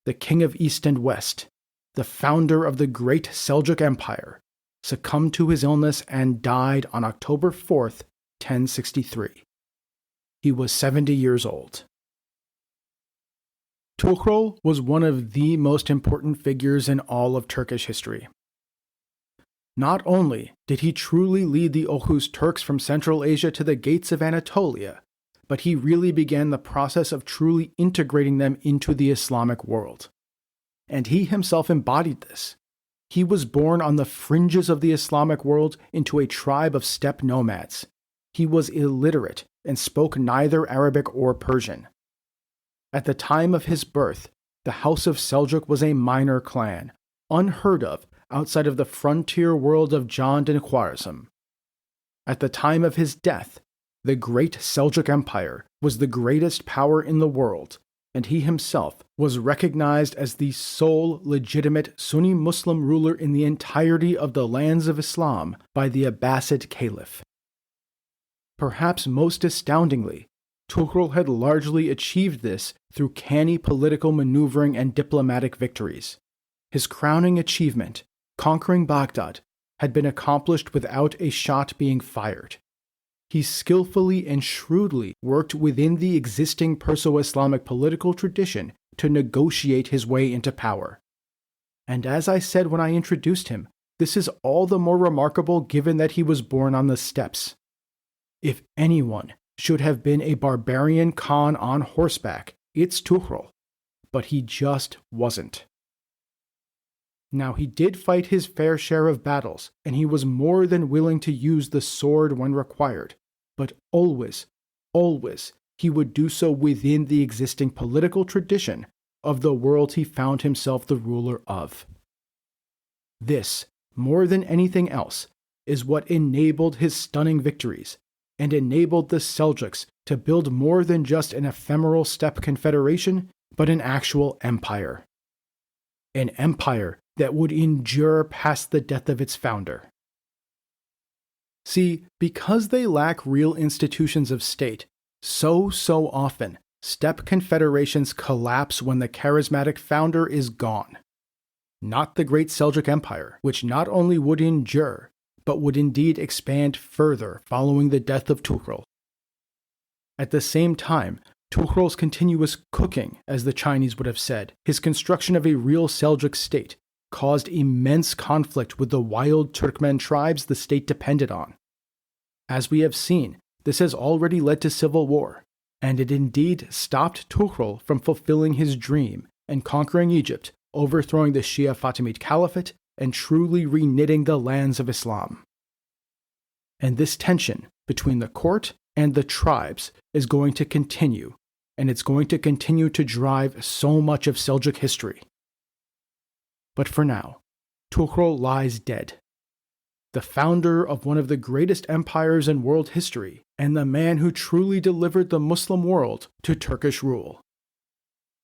A: the king of East and West, the founder of the Great Seljuk Empire, succumbed to his illness and died on October 4th, 1063. He was 70 years old. Tughrul was one of the most important figures in all of Turkish history. Not only did he truly lead the Oghuz Turks from Central Asia to the gates of Anatolia, but he really began the process of truly integrating them into the Islamic world. And he himself embodied this. He was born on the fringes of the Islamic world into a tribe of steppe nomads. He was illiterate and spoke neither Arabic or Persian. At the time of his birth, the House of Seljuk was a minor clan, unheard of outside of the frontier world of Jand and Khwarezm. At the time of his death, the Great Seljuk Empire was the greatest power in the world, and he himself was recognized as the sole legitimate Sunni Muslim ruler in the entirety of the lands of Islam by the Abbasid Caliph. Perhaps most astoundingly, Tughrul had largely achieved this through canny political maneuvering and diplomatic victories. His crowning achievement, conquering Baghdad, had been accomplished without a shot being fired. He skillfully and shrewdly worked within the existing Perso-Islamic political tradition to negotiate his way into power. And as I said when I introduced him, this is all the more remarkable given that he was born on the steppes. If anyone should have been a barbarian Khan on horseback, it's Tughrul, but he just wasn't. Now, he did fight his fair share of battles, and he was more than willing to use the sword when required, but always, he would do so within the existing political tradition of the world he found himself the ruler of. This, more than anything else, is what enabled his stunning victories, and enabled the Seljuks to build more than just an ephemeral steppe confederation, but an actual empire. An empire that would endure past the death of its founder. See, because they lack real institutions of state, so often, steppe confederations collapse when the charismatic founder is gone. Not the Great Seljuk Empire, which not only would endure, but would indeed expand further following the death of Tughrul. At the same time, Tughrul's continuous cooking, as the Chinese would have said, his construction of a real Seljuk state, caused immense conflict with the wild Turkmen tribes the state depended on. As we have seen, this has already led to civil war, and it indeed stopped Tughrul from fulfilling his dream and conquering Egypt, overthrowing the Shia Fatimid Caliphate, and truly reknitting the lands of Islam. And this tension between the court and the tribes is going to continue, and it's going to continue to drive so much of Seljuk history. But for now, Tughrul lies dead. The founder of one of the greatest empires in world history, and the man who truly delivered the Muslim world to Turkish rule.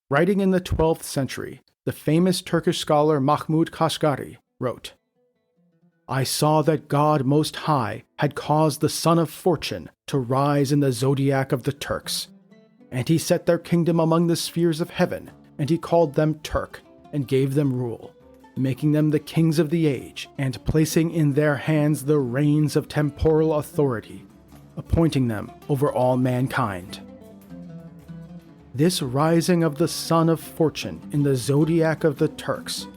A: Writing in the 12th century, the famous Turkish scholar Mahmud Kashgari wrote, "I saw that God Most High had caused the sun of fortune to rise in the zodiac of the Turks, and he set their kingdom among the spheres of heaven, and he called them Turk, and gave them rule, making them the kings of the age, and placing in their hands the reins of temporal authority, appointing them over all mankind." This rising of the sun of fortune in the zodiac of the Turks,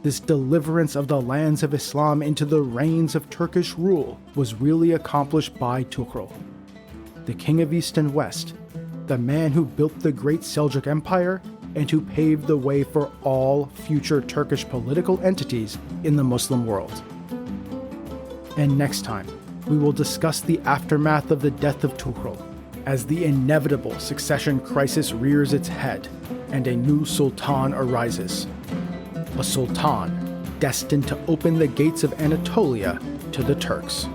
A: this deliverance of the lands of Islam into the reigns of Turkish rule was really accomplished by Tughrul, the king of East and West, the man who built the Great Seljuk Empire and who paved the way for all future Turkish political entities in the Muslim world. And next time, we will discuss the aftermath of the death of Tughrul, as the inevitable succession crisis rears its head and a new sultan arises. A sultan destined to open the gates of Anatolia to the Turks.